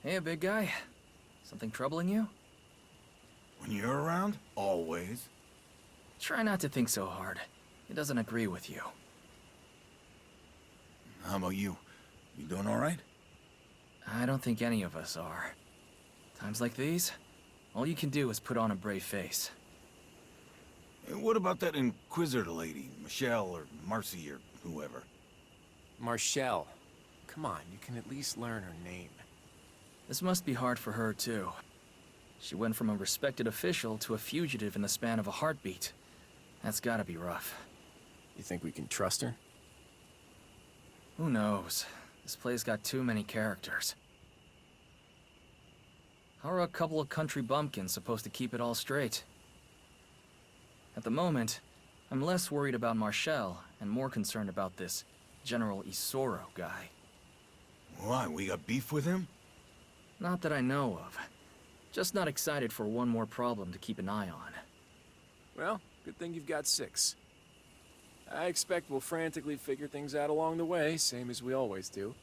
Hey, big guy. Something troubling you? When you're around, always. Try not to think so hard. He doesn't agree with you. How about you? You doing alright? I don't think any of us are. Times like these, all you can do is put on a brave face. Hey, what about that Inquisitor lady, Michelle or Marcy or whoever? Marshall. Come on, you can at least learn her name. This must be hard for her, too. She went from a respected official to a fugitive in the span of a heartbeat. That's gotta be rough. You think we can trust her? Who knows? This place got too many characters. How are a couple of country bumpkins supposed to keep it all straight? At the moment, I'm less worried about Marshall and more concerned about this General Isoro guy. Why, we got beef with him? Not that I know of. Just not excited for one more problem to keep an eye on. Well, good thing you've got 6. I expect we'll frantically figure things out along the way, same as we always do.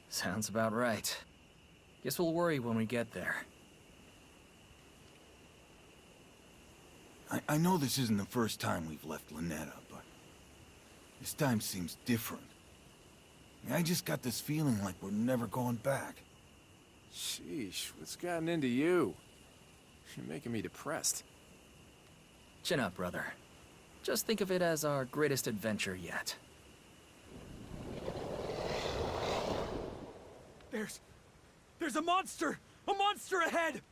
Sounds about right. Guess we'll worry when we get there. I know this isn't the first time we've left Lynetta, but this time seems different. I just got this feeling like we're never going back. Sheesh, what's gotten into you? You're making me depressed. Chin up, brother. Just think of it as our greatest adventure yet. There's a monster! A monster ahead!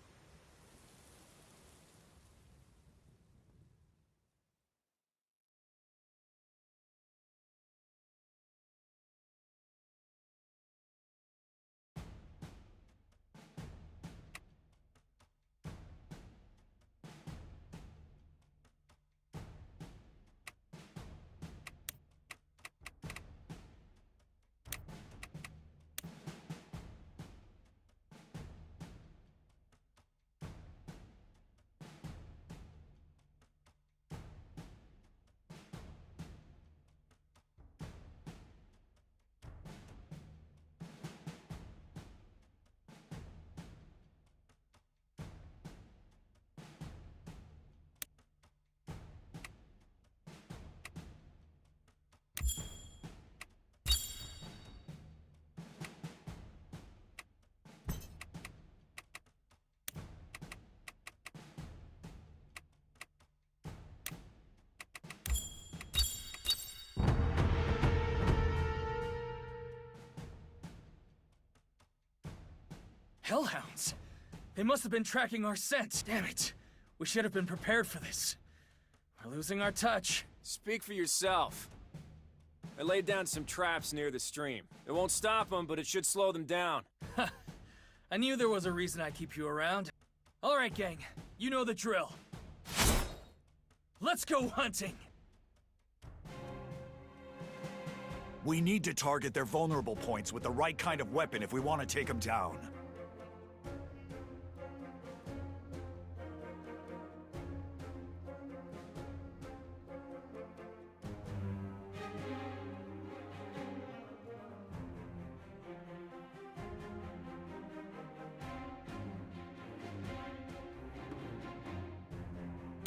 Hellhounds! They must have been tracking our scent. Damn it. We should have been prepared for this. We're losing our touch. Speak for yourself. I laid down some traps near the stream. It won't stop them, but it should slow them down. I knew there was a reason I keep you around. All right, gang. You know the drill. Let's go hunting! We need to target their vulnerable points with the right kind of weapon if we want to take them down.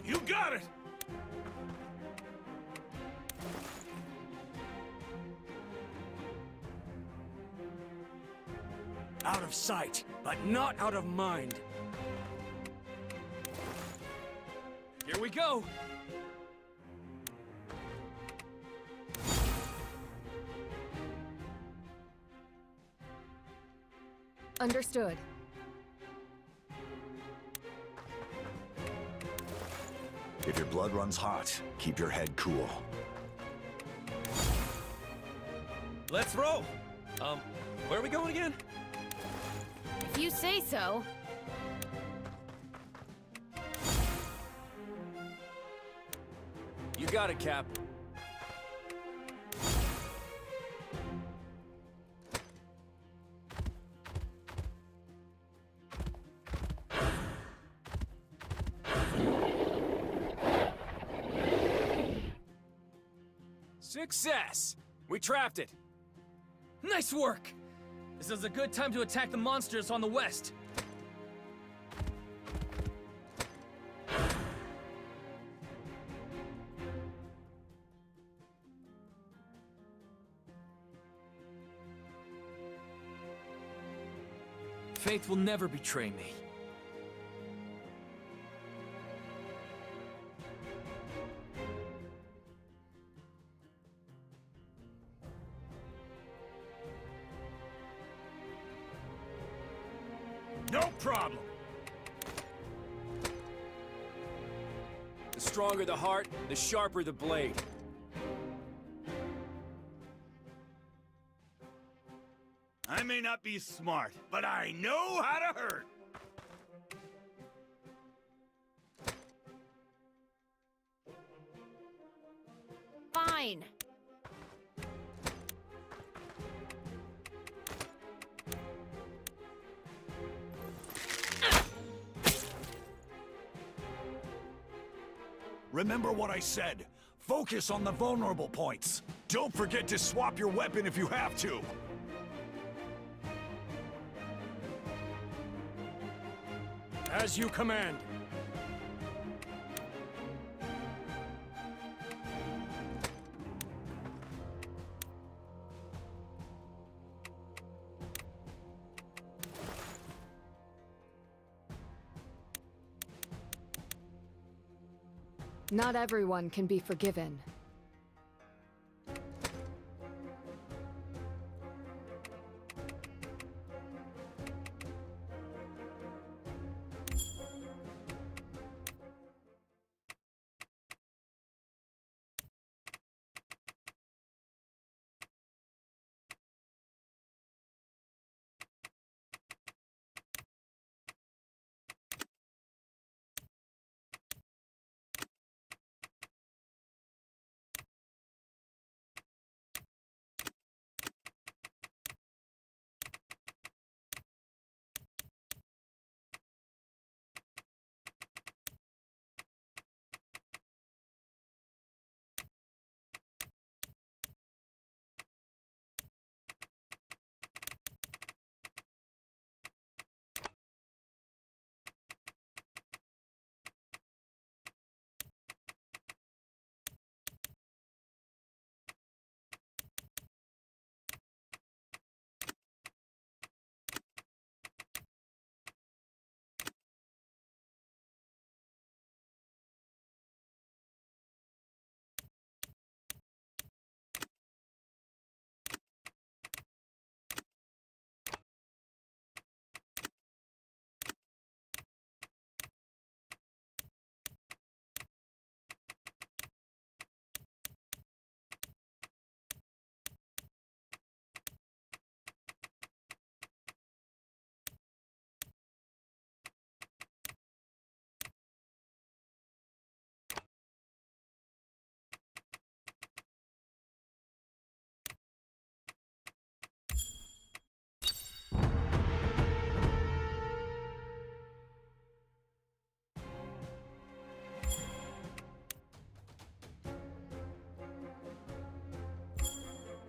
You got it! Out of sight, but not out of mind. Here we go! Understood. If your blood runs hot, keep your head cool. Let's roll! Where are we going again? If you say so. You got it, Cap. Success! We trapped it. Nice work! This is a good time to attack the monsters on the west. Faith will never betray me. No problem. The stronger the heart, the sharper the blade. I may not be smart, but I know how to hurt. Fine. Remember what I said. Focus on the vulnerable points. Don't forget to swap your weapon if you have to. As you command. Not everyone can be forgiven.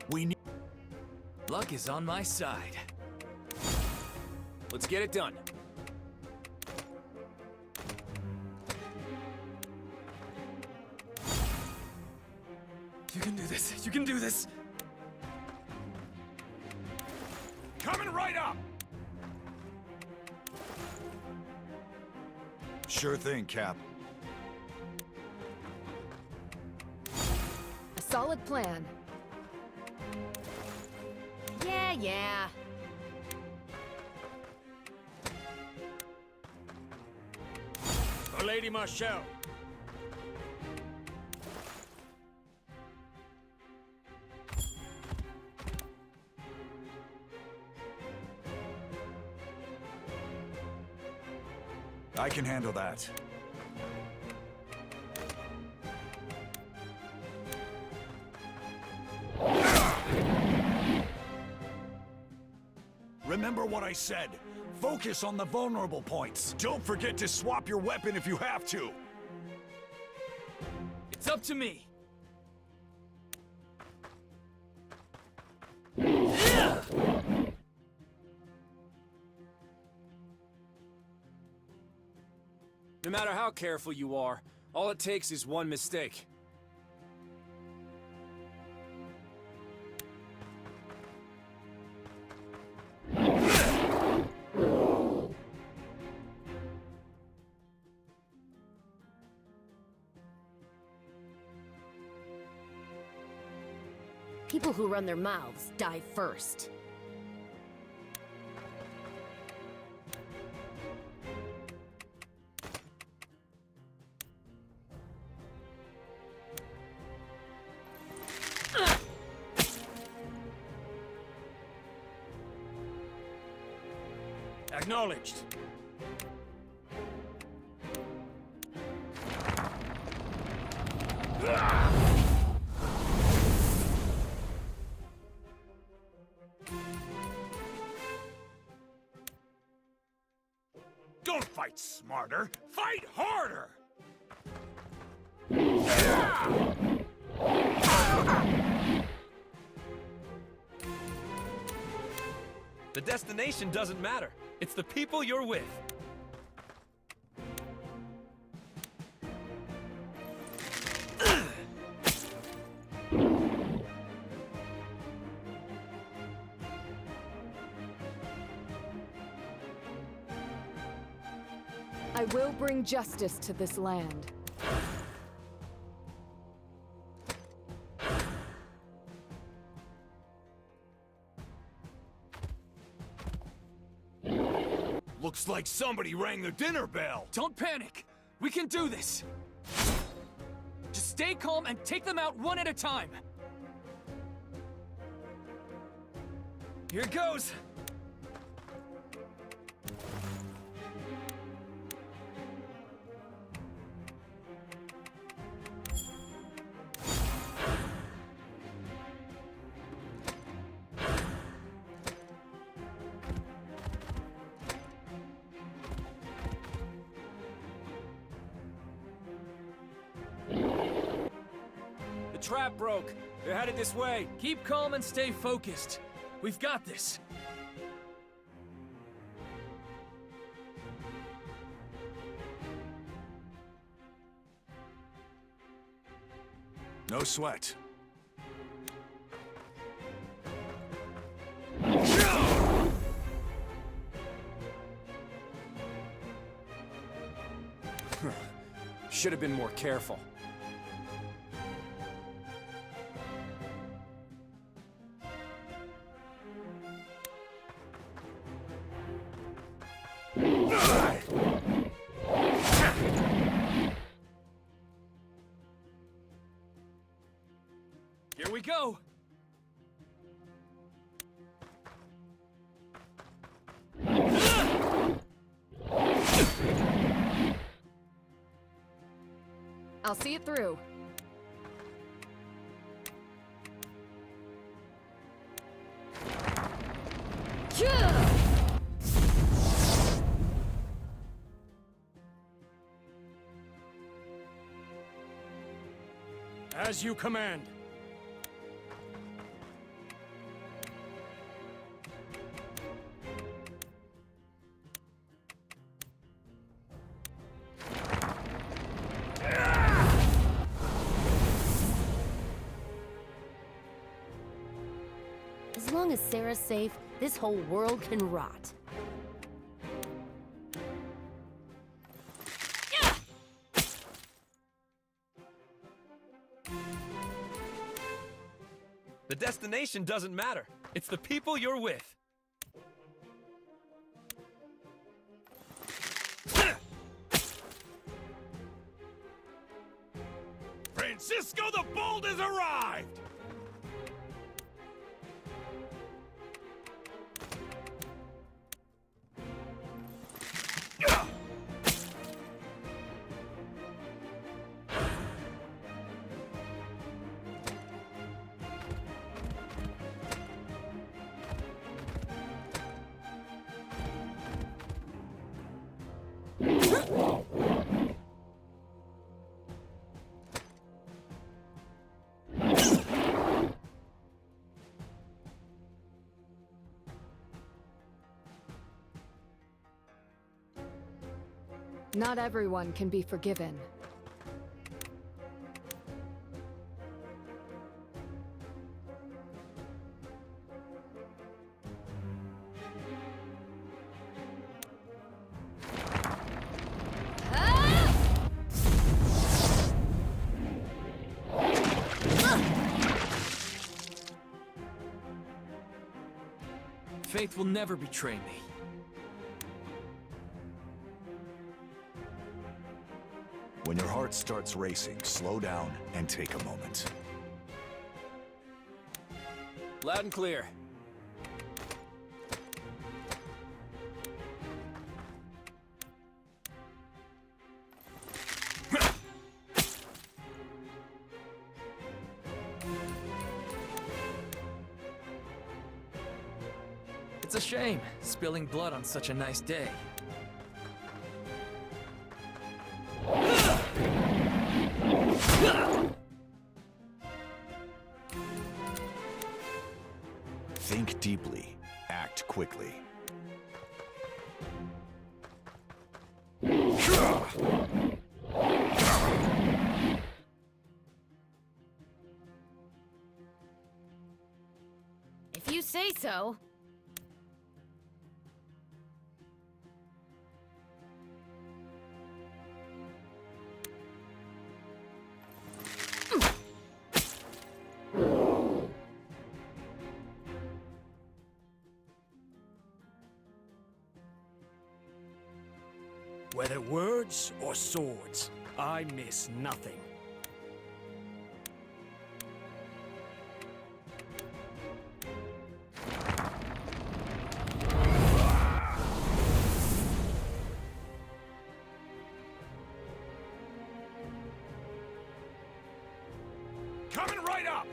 We need... Luck is on my side. Let's get it done. You can do this. You can do this. Coming right up! Sure thing, Cap. A solid plan. Yeah. For Lady Marshall. I can handle that. Remember what I said. Focus on the vulnerable points. Don't forget to swap your weapon if you have to. It's up to me. No matter how careful you are, all it takes is one mistake. People who run their mouths die first. Acknowledged. Don't fight smarter, fight harder! The destination doesn't matter. It's the people you're with. I will bring justice to this land. Looks like somebody rang the dinner bell. Don't panic! We can do this! Just stay calm and take them out one at a time! Here goes! The trap broke. They're headed this way. Keep calm and stay focused. We've got this. No sweat. Should have been more careful. Here we go. I'll see it through. As you command. As long as Sarah's safe, this whole world can rot. The destination doesn't matter. It's the people you're with. Francisco the Bold has arrived! Not everyone can be forgiven. Faith will never betray me. When your heart starts racing, slow down and take a moment. Loud and clear. It's a shame, spilling blood on such a nice day. Think deeply, act quickly. If you say so. Whether words or swords, I miss nothing. Coming right up!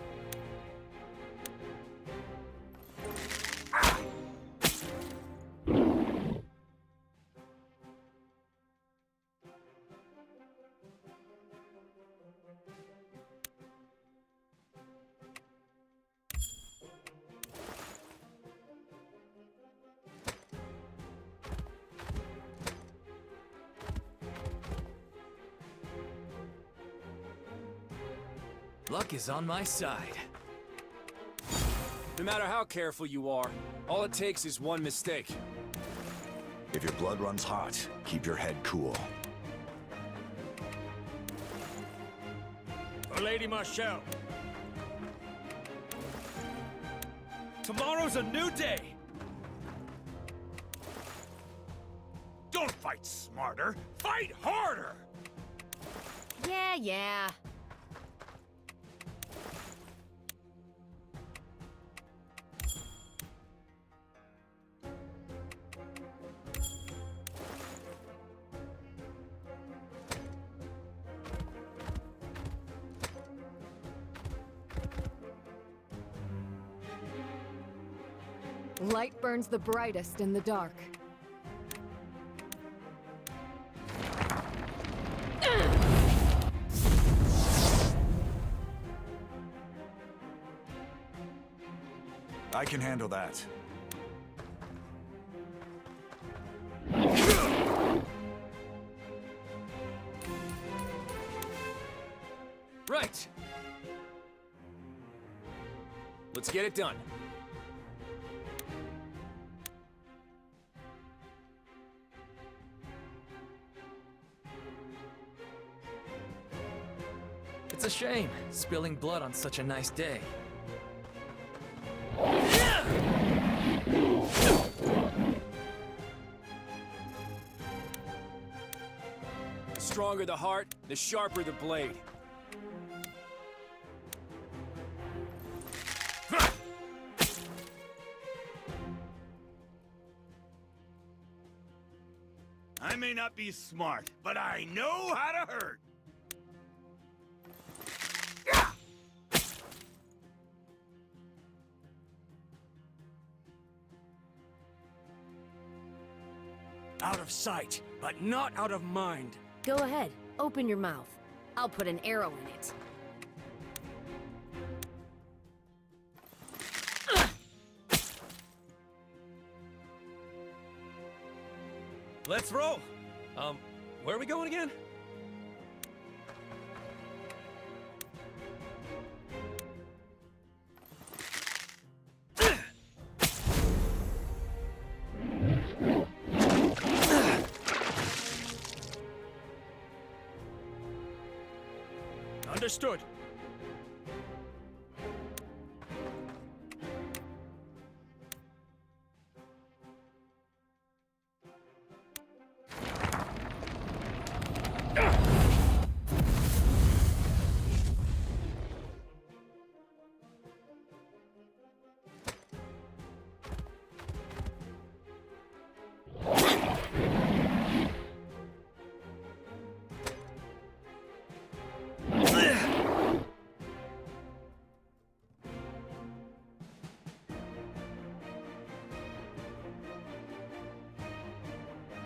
Luck is on my side. No matter how careful you are, all it takes is one mistake. If your blood runs hot, keep your head cool. For Lady Marshall. Tomorrow's a new day! Don't fight smarter, fight harder! Yeah. Light burns the brightest in the dark. I can handle that. Right! Let's get it done. It's a shame, spilling blood on such a nice day. The stronger the heart, the sharper the blade. I may not be smart, but I know how to hurt. Out of sight, but not out of mind. Go ahead, open your mouth. I'll put an arrow in it. Let's roll! Where are we going again? Understood.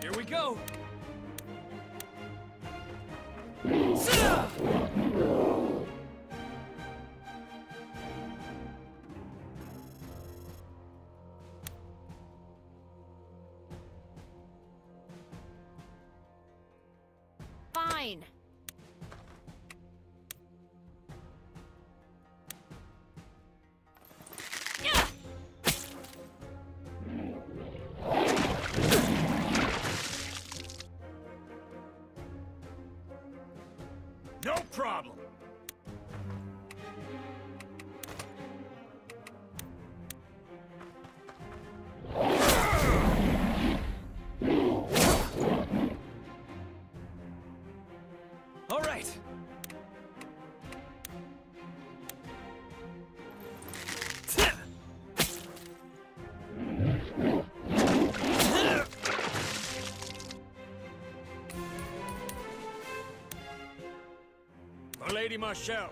Here we go! Fine. No problem. All right! For Lady Marshall.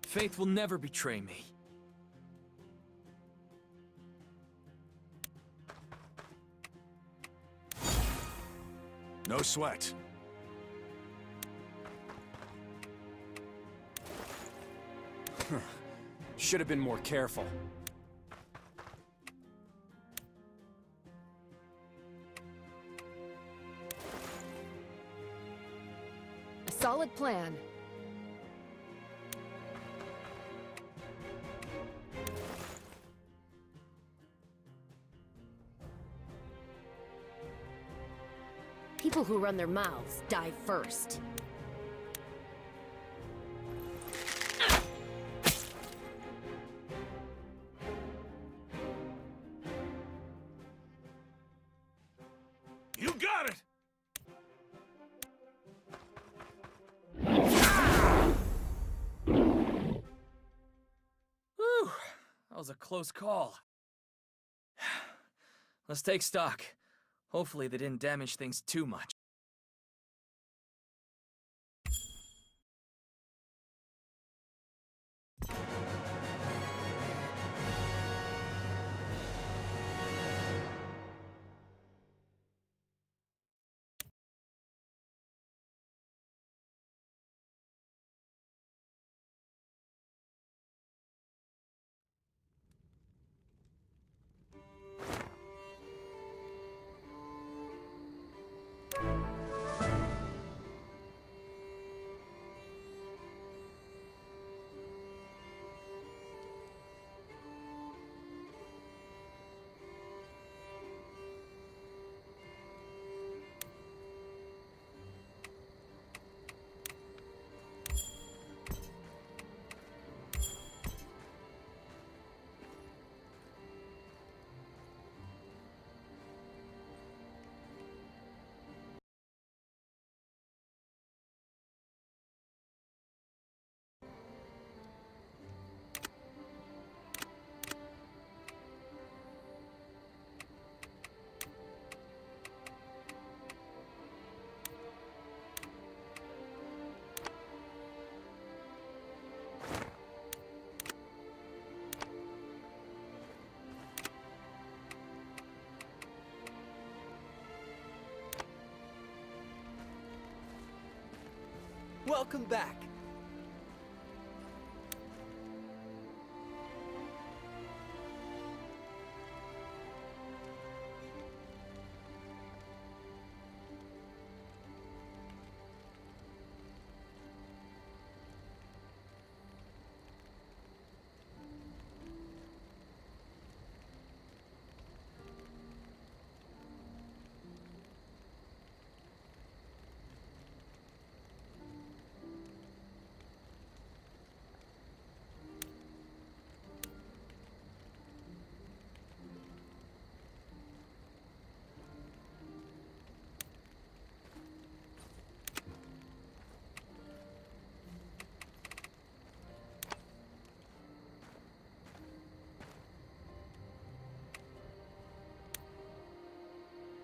Faith will never betray me. No sweat. Should have been more careful. A solid plan. People who run their mouths die first. You got it! Whew, that was a close call. Let's take stock. Hopefully they didn't damage things too much. Welcome back.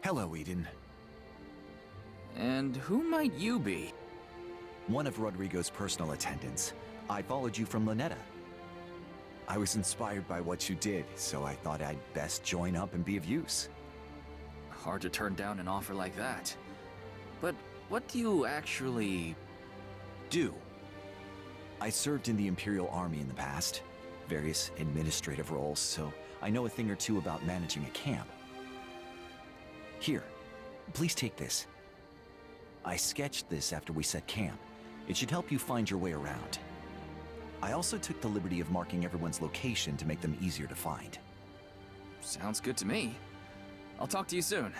Hello, Eden. And who might you be? One of Rodrigo's personal attendants. I followed you from Luneta. I was inspired by what you did, so I thought I'd best join up and be of use. Hard to turn down an offer like that. But what do you actually do? I served in the Imperial Army in the past, various administrative roles, so I know a thing or two about managing a camp. Here, please take this. I sketched this after we set camp. It should help you find your way around. I also took the liberty of marking everyone's location to make them easier to find. Sounds good to me. I'll talk to you soon.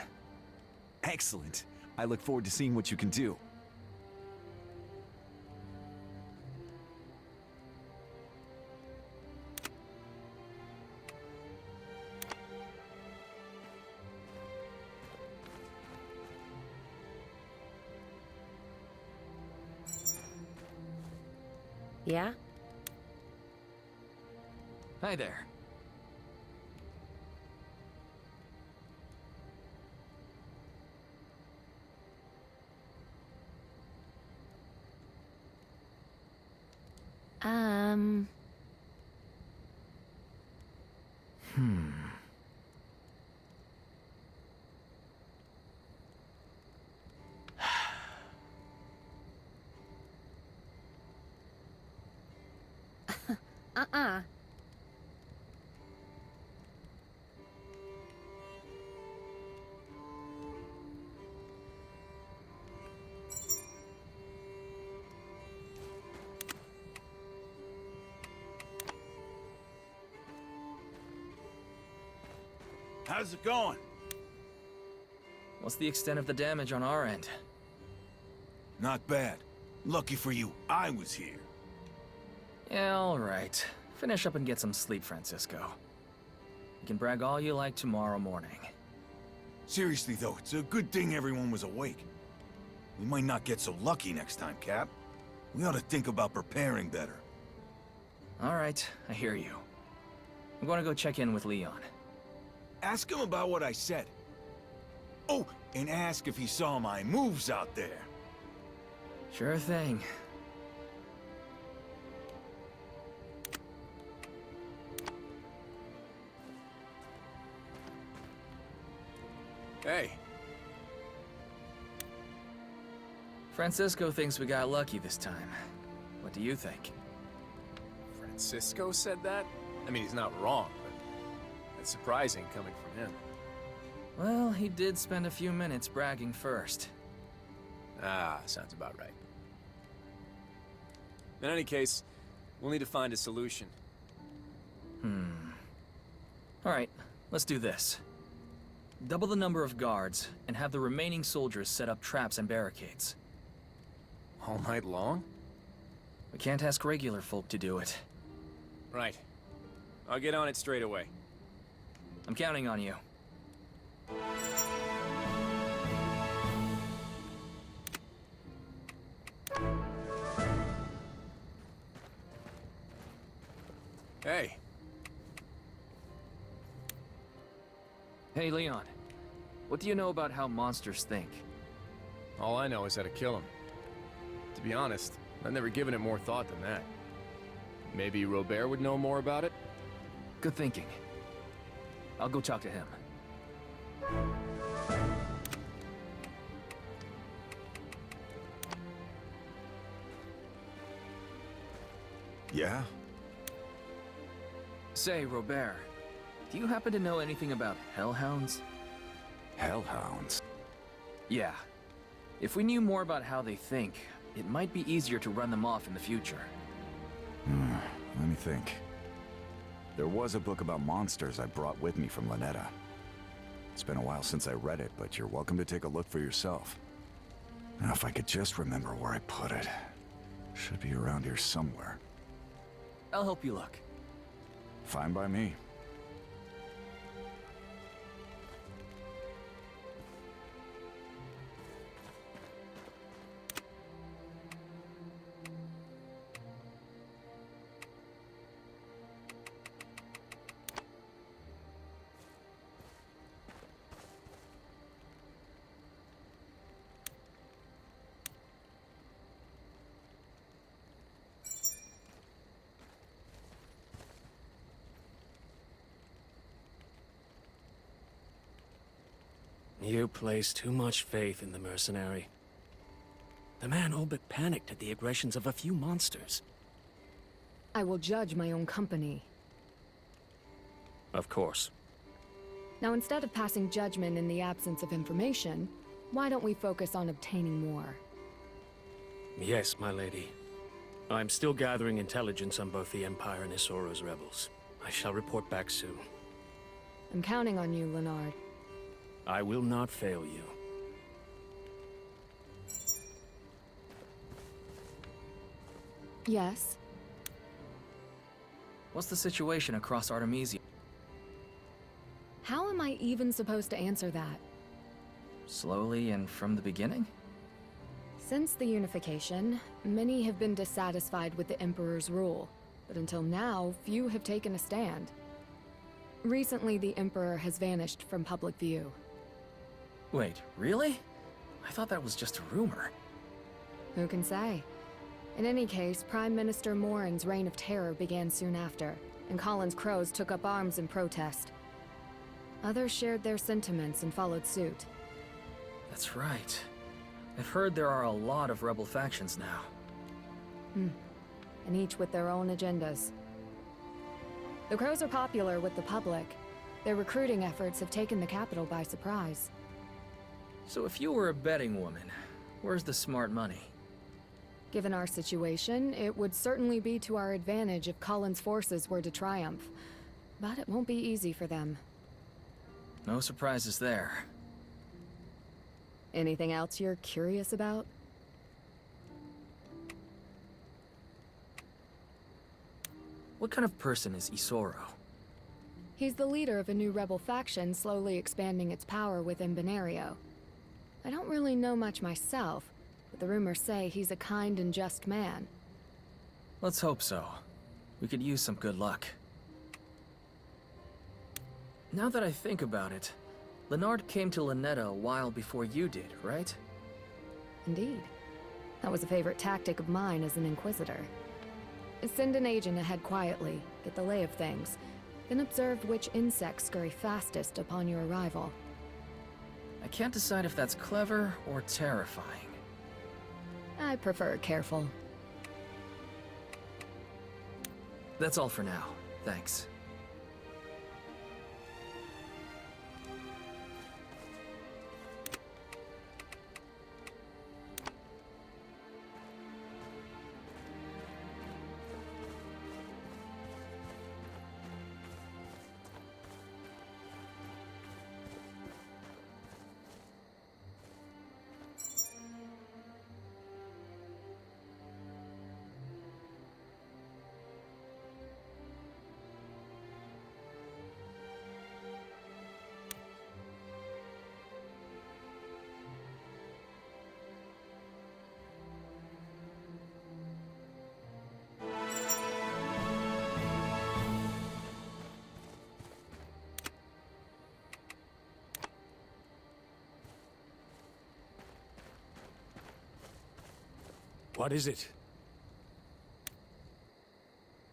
Excellent. I look forward to seeing what you can do. Yeah? Hi there. Uh-uh. How's it going? What's the extent of the damage on our end? Not bad. Lucky for you, I was here. Yeah, all right. Finish up and get some sleep, Francisco. You can brag all you like tomorrow morning. Seriously though, it's a good thing everyone was awake. We might not get so lucky next time, Cap. We ought to think about preparing better. All right, I hear you. I'm going to go check in with Leon. Ask him about what I said. Oh, and ask if he saw my moves out there. Sure thing. Hey. Francisco thinks we got lucky this time. What do you think? Francisco said that? I mean, he's not wrong, but that's surprising coming from him. Well, he did spend a few minutes bragging first. Ah, sounds about right. In any case, we'll need to find a solution. All right, let's do this. Double the number of guards, and have the remaining soldiers set up traps and barricades. All night long? We can't ask regular folk to do it. Right. I'll get on it straight away. I'm counting on you. Hey. Hey, Leon. What do you know about how monsters think? All I know is how to kill him. To be honest, I've never given it more thought than that. Maybe Robert would know more about it? Good thinking. I'll go talk to him. Yeah? Say, Robert, do you happen to know anything about hellhounds? Hellhounds? Yeah. If we knew more about how they think, it might be easier to run them off in the future. Let me think. There was a book about monsters I brought with me from Lynetta. It's been a while since I read it, but you're welcome to take a look for yourself. Now, if I could just remember where I put it. Should be around here somewhere. I'll help you look. Fine by me. You place too much faith in the mercenary. The man all but panicked at the aggressions of a few monsters. I will judge my own company. Of course. Now, instead of passing judgment in the absence of information, why don't we focus on obtaining more? Yes, my lady. I'm still gathering intelligence on both the Empire and Isoro's rebels. I shall report back soon. I'm counting on you, Leonard. I will not fail you. Yes? What's the situation across Artemisia? How am I even supposed to answer that? Slowly and from the beginning? Since the unification, many have been dissatisfied with the Emperor's rule, but until now, few have taken a stand. Recently, the Emperor has vanished from public view. Wait, really? I thought that was just a rumor. Who can say? In any case, Prime Minister Morin's reign of terror began soon after, and Colin's Crows took up arms in protest. Others shared their sentiments and followed suit. That's right. I've heard there are a lot of rebel factions now. And each with their own agendas. The Crows are popular with the public. Their recruiting efforts have taken the capital by surprise. So if you were a betting woman, where's the smart money? Given our situation, it would certainly be to our advantage if Colin's forces were to triumph. But it won't be easy for them. No surprises there. Anything else you're curious about? What kind of person is Isoro? He's the leader of a new rebel faction slowly expanding its power within Benario. I don't really know much myself, but the rumors say he's a kind and just man. Let's hope so. We could use some good luck. Now that I think about it, Leonard came to Lynetta a while before you did, right? Indeed. That was a favorite tactic of mine as an Inquisitor. Send an agent ahead quietly, get the lay of things, then observe which insects scurry fastest upon your arrival. I can't decide if that's clever or terrifying. I prefer careful. That's all for now. Thanks. What is it?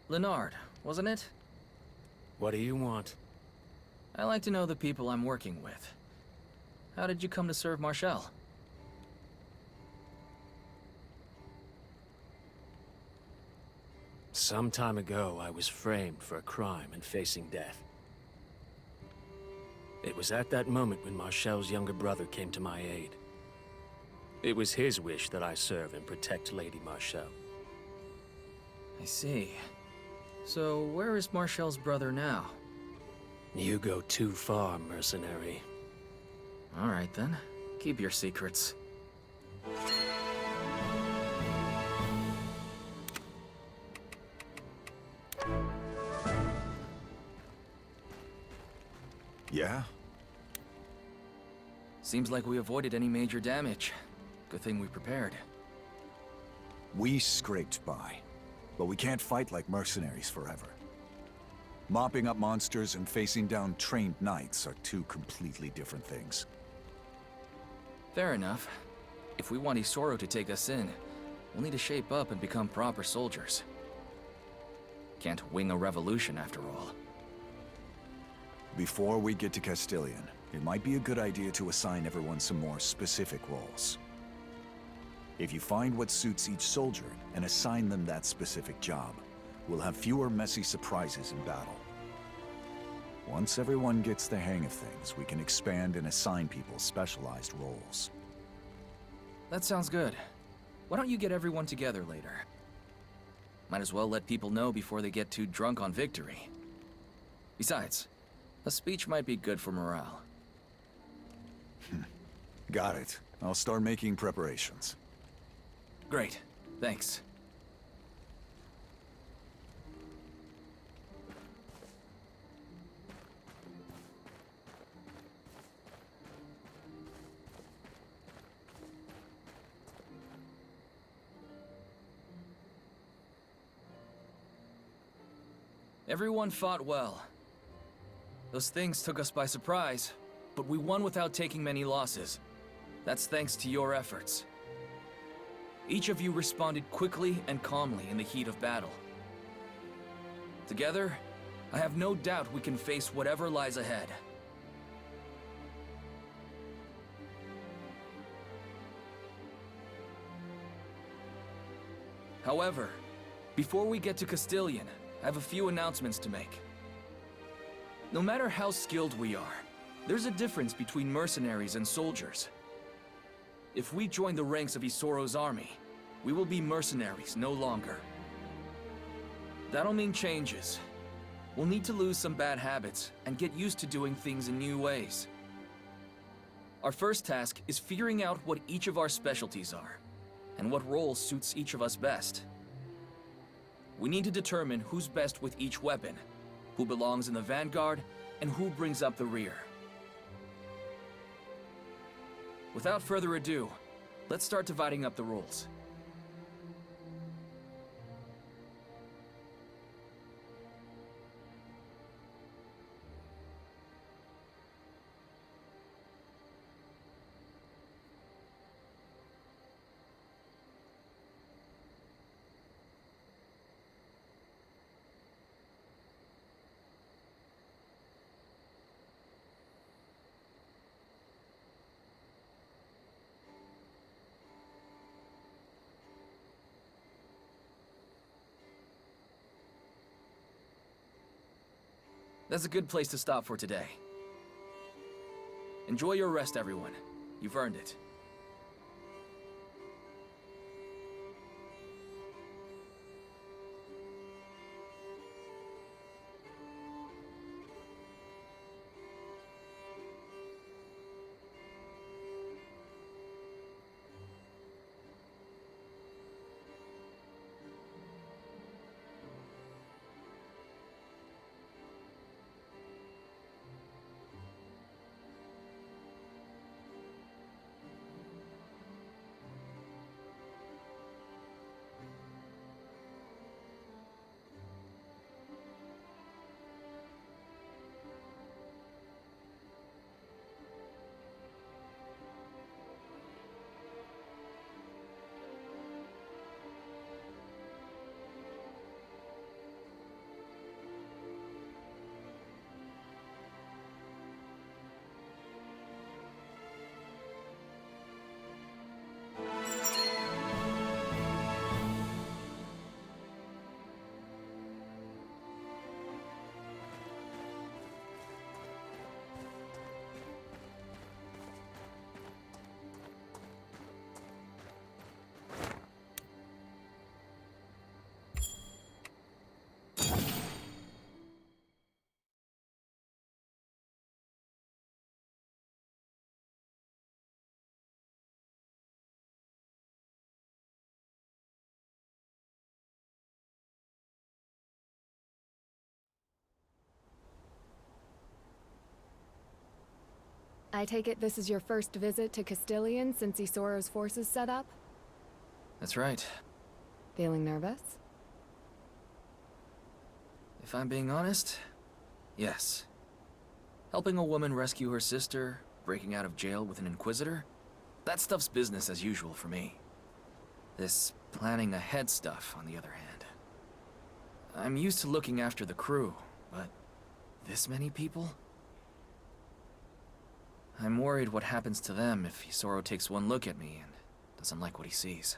Leonard, wasn't it? What do you want? I like to know the people I'm working with. How did you come to serve Marshall? Some time ago, I was framed for a crime and facing death. It was at that moment when Marcel's younger brother came to my aid. It was his wish that I serve and protect Lady Marcel. I see. So, where is Marcel's brother now? You go too far, mercenary. Alright then. Keep your secrets. Yeah? Seems like we avoided any major damage. Good thing we prepared. We scraped by, but we can't fight like mercenaries forever. Mopping up monsters and facing down trained knights are two completely different things. Fair enough. If we want Isoro to take us in, we'll need to shape up and become proper soldiers. Can't wing a revolution after all. Before we get to Castilian, it might be a good idea to assign everyone some more specific roles. If you find what suits each soldier and assign them that specific job, we'll have fewer messy surprises in battle. Once everyone gets the hang of things, we can expand and assign people specialized roles. That sounds good. Why don't you get everyone together later? Might as well let people know before they get too drunk on victory. Besides, a speech might be good for morale. Got it. I'll start making preparations. Great. Thanks. Everyone fought well. Those things took us by surprise, but we won without taking many losses. That's thanks to your efforts. Each of you responded quickly and calmly in the heat of battle. Together, I have no doubt we can face whatever lies ahead. However, before we get to Castilian, I have a few announcements to make. No matter how skilled we are, there's a difference between mercenaries and soldiers. If we join the ranks of Isoro's army, we will be mercenaries no longer. That'll mean changes. We'll need to lose some bad habits and get used to doing things in new ways. Our first task is figuring out what each of our specialties are, and what role suits each of us best. We need to determine who's best with each weapon, who belongs in the vanguard, and who brings up the rear. Without further ado, let's start dividing up the roles. That's a good place to stop for today. Enjoy your rest, everyone. You've earned it. I take it this is your first visit to Castilian since Isoro's forces set up? That's right. Feeling nervous? If I'm being honest, yes. Helping a woman rescue her sister, breaking out of jail with an Inquisitor, that stuff's business as usual for me. This planning ahead stuff, on the other hand. I'm used to looking after the crew, but this many people? I'm worried what happens to them if Isoro takes one look at me and doesn't like what he sees.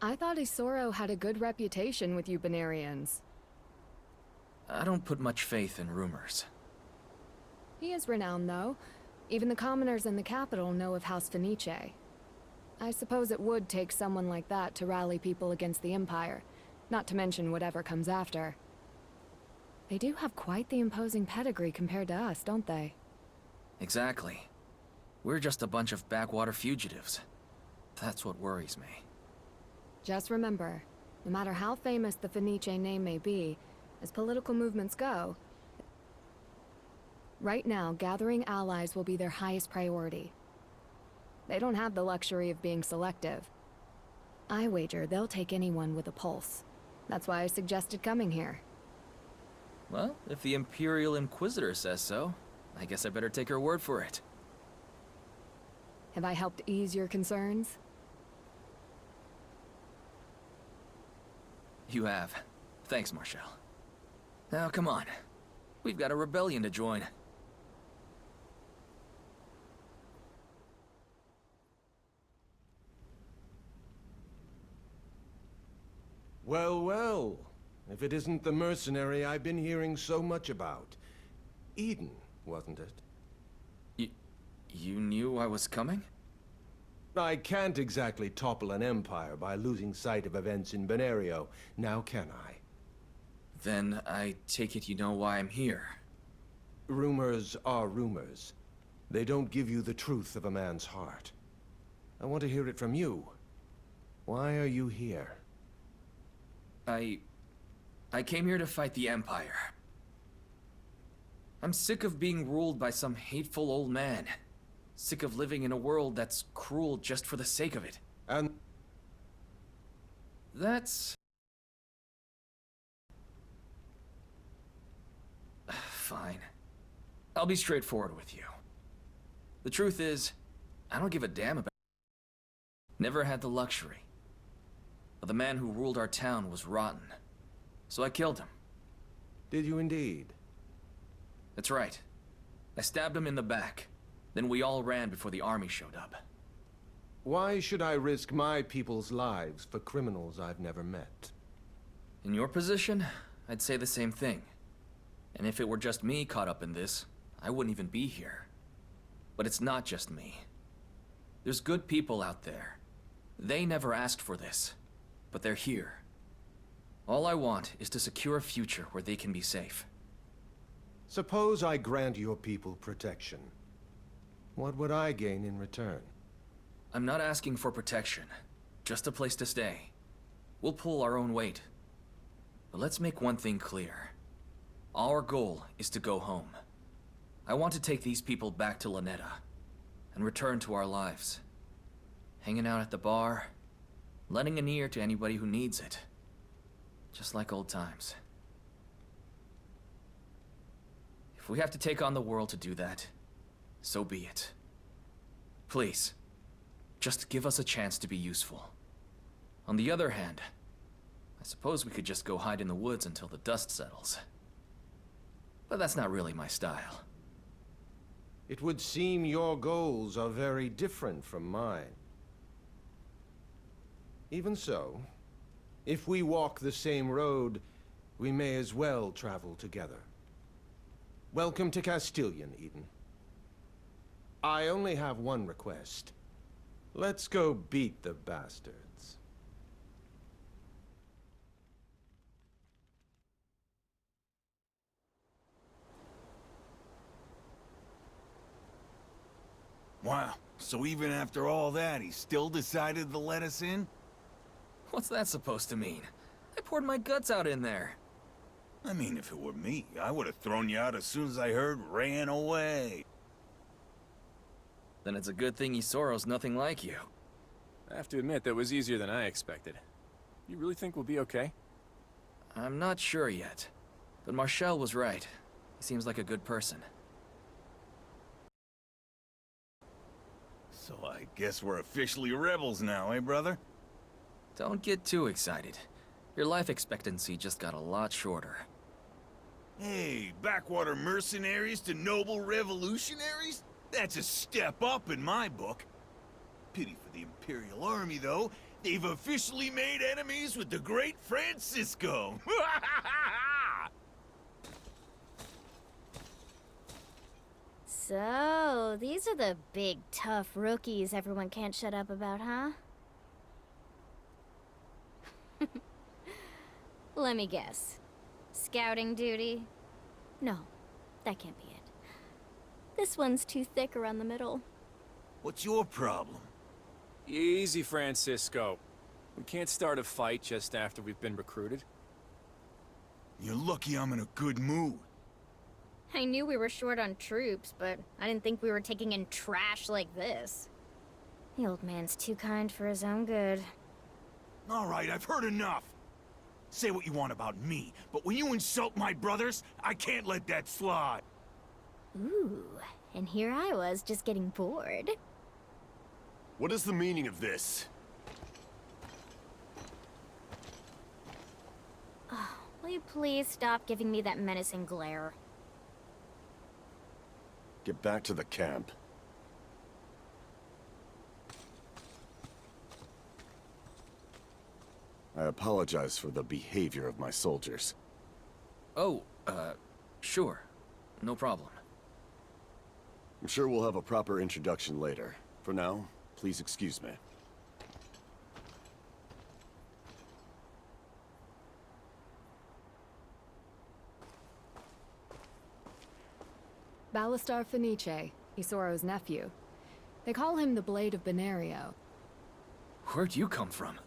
I thought Isoro had a good reputation with you Benarians. I don't put much faith in rumors. He is renowned, though. Even the commoners in the capital know of House Fenice. I suppose it would take someone like that to rally people against the Empire, not to mention whatever comes after. They do have quite the imposing pedigree compared to us, don't they? Exactly. We're just a bunch of backwater fugitives. That's what worries me. Just remember, no matter how famous the Fenice name may be, as political movements go, right now, gathering allies will be their highest priority. They don't have the luxury of being selective. I wager they'll take anyone with a pulse. That's why I suggested coming here. Well, if the Imperial Inquisitor says so, I guess I better take her word for it. Have I helped ease your concerns? You have. Thanks, Marshal. Now, come on. We've got a rebellion to join. Well, well. If it isn't the mercenary I've been hearing so much about. Eden, wasn't it? You knew I was coming? I can't exactly topple an empire by losing sight of events in Benario, now can I? Then I take it you know why I'm here. Rumors are rumors. They don't give you the truth of a man's heart. I want to hear it from you. Why are you here? I came here to fight the Empire. I'm sick of being ruled by some hateful old man. Sick of living in a world that's cruel just for the sake of it. And... That's... Fine. I'll be straightforward with you. The truth is, I don't give a damn about... Never had the luxury. But the man who ruled our town was rotten. So I killed him. Did you indeed? That's right. I stabbed him in the back. Then we all ran before the army showed up. Why should I risk my people's lives for criminals I've never met? In your position, I'd say the same thing. And if it were just me caught up in this, I wouldn't even be here. But it's not just me. There's good people out there. They never asked for this, but they're here. All I want is to secure a future where they can be safe. Suppose I grant your people protection. What would I gain in return? I'm not asking for protection, just a place to stay. We'll pull our own weight. But let's make one thing clear. Our goal is to go home. I want to take these people back to Lanetta and return to our lives. Hanging out at the bar, lending an ear to anybody who needs it. Just like old times. If we have to take on the world to do that, so be it. Please, just give us a chance to be useful. On the other hand, I suppose we could just go hide in the woods until the dust settles. But that's not really my style. It would seem your goals are very different from mine. Even so, if we walk the same road, we may as well travel together. Welcome to Castilian, Eden. I only have one request. Let's go beat the bastards. Wow, so even after all that, he still decided to let us in? What's that supposed to mean? I poured my guts out in there. I mean, if it were me, I would have thrown you out as soon as I heard ran away. Then it's a good thing Isoro's nothing like you. I have to admit, that was easier than I expected. You really think we'll be okay? I'm not sure yet. But Marshall was right. He seems like a good person. So I guess we're officially rebels now, eh, brother? Don't get too excited. Your life expectancy just got a lot shorter. Hey, backwater mercenaries to noble revolutionaries? That's a step up in my book. Pity for the Imperial Army, though. They've officially made enemies with the great Francisco. So, these are the big, tough rookies everyone can't shut up about, huh? Let me guess. Scouting duty? No, that can't be it. This one's too thick around the middle. What's your problem? Easy, Francisco. We can't start a fight just after we've been recruited. You're lucky I'm in a good mood. I knew we were short on troops, but I didn't think we were taking in trash like this. The old man's too kind for his own good. All right, I've heard enough. Say what you want about me, but when you insult my brothers, I can't let that slide. Ooh, and here I was just getting bored. What is the meaning of this? Oh, will you please stop giving me that menacing glare? Get back to the camp. I apologize for the behavior of my soldiers. Oh, sure. No problem. I'm sure we'll have a proper introduction later. For now, please excuse me. Ballastar Fenice, Isoro's nephew. They call him the Blade of Benario. Where'd you come from?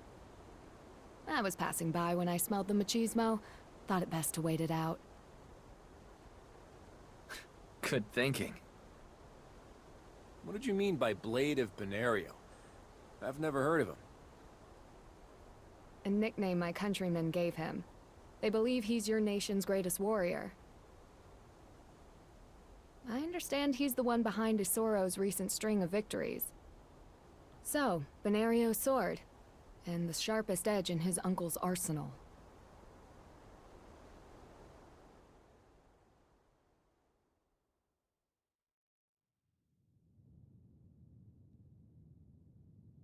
I was passing by when I smelled the machismo. Thought it best to wait it out. Good thinking. What did you mean by Blade of Benario? I've never heard of him. A nickname my countrymen gave him. They believe he's your nation's greatest warrior. I understand he's the one behind Isoro's recent string of victories. So, Benario's sword, and the sharpest edge in his uncle's arsenal.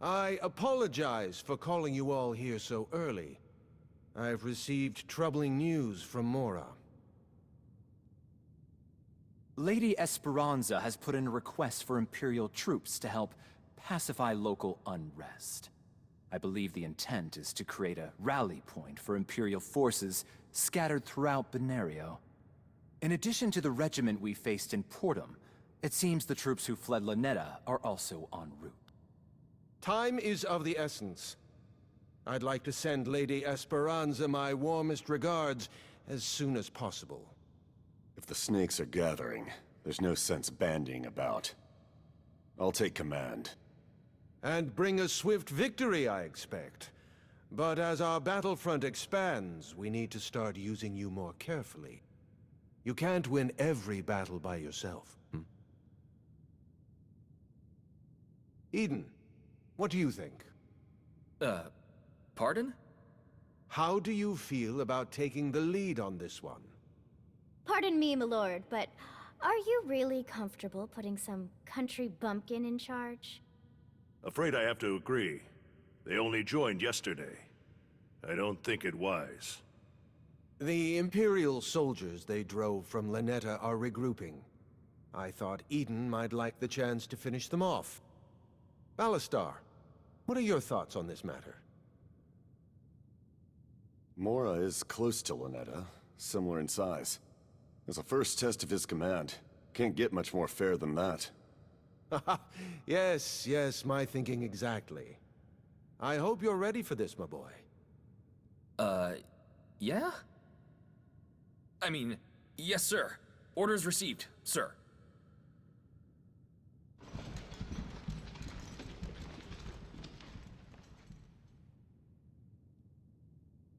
I apologize for calling you all here so early. I've received troubling news from Mora. Lady Esperanza has put in a request for Imperial troops to help pacify local unrest. I believe the intent is to create a rally point for Imperial forces scattered throughout Benario. In addition to the regiment we faced in Portum, it seems the troops who fled Lanetta are also en route. Time is of the essence. I'd like to send Lady Esperanza my warmest regards as soon as possible. If the snakes are gathering, there's no sense bandying about. I'll take command. And bring a swift victory, I expect. But as our battlefront expands, we need to start using you more carefully. You can't win every battle by yourself. Eden, what do you think? Pardon? How do you feel about taking the lead on this one? Pardon me, my lord, but are you really comfortable putting some country bumpkin in charge? Afraid I have to agree. They only joined yesterday. I don't think it wise. The Imperial soldiers they drove from Lanetta are regrouping. I thought Eden might like the chance to finish them off. Ballastar, what are your thoughts on this matter? Mora is close to Lanetta, similar in size. As a first test of his command, can't get much more fair than that. Yes, my thinking exactly. I hope you're ready for this, my boy. Yeah? I mean, yes, sir. Orders received, sir.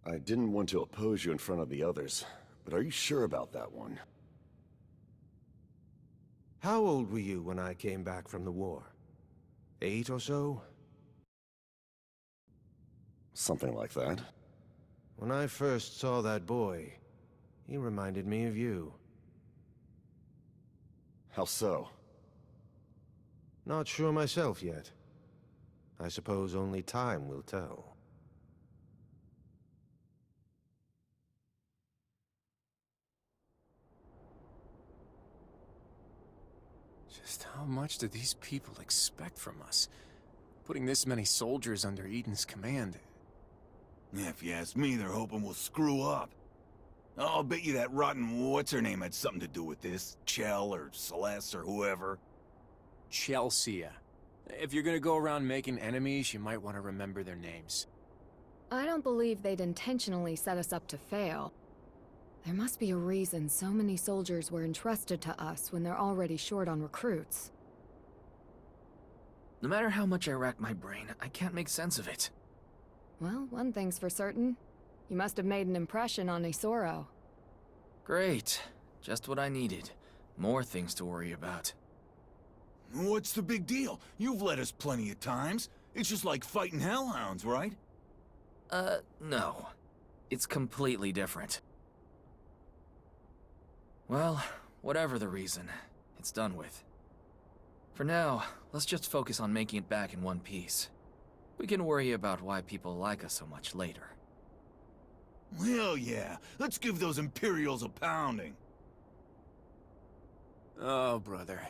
I didn't want to oppose you in front of the others, but are you sure about that one? How old were you when I came back from the war? 8 or so? Something like that. When I first saw that boy, he reminded me of you. How so? Not sure myself yet. I suppose only time will tell. Just how much do these people expect from us? Putting this many soldiers under Eden's command. Yeah, if you ask me, they're hoping we'll screw up. I'll bet you that rotten what's-her-name had something to do with this. Chell or Celeste or whoever. Chelsea. If you're gonna go around making enemies, you might want to remember their names. I don't believe they'd intentionally set us up to fail. There must be a reason so many soldiers were entrusted to us when they're already short on recruits. No matter how much I rack my brain, I can't make sense of it. Well, one thing's for certain. You must have made an impression on Isoro. Great. Just what I needed. More things to worry about. What's the big deal? You've led us plenty of times. It's just like fighting hellhounds, right? No. It's completely different. Well, whatever the reason, it's done with. For now, let's just focus on making it back in one piece. We can worry about why people like us so much later. Hell yeah! Let's give those Imperials a pounding! Oh, brother.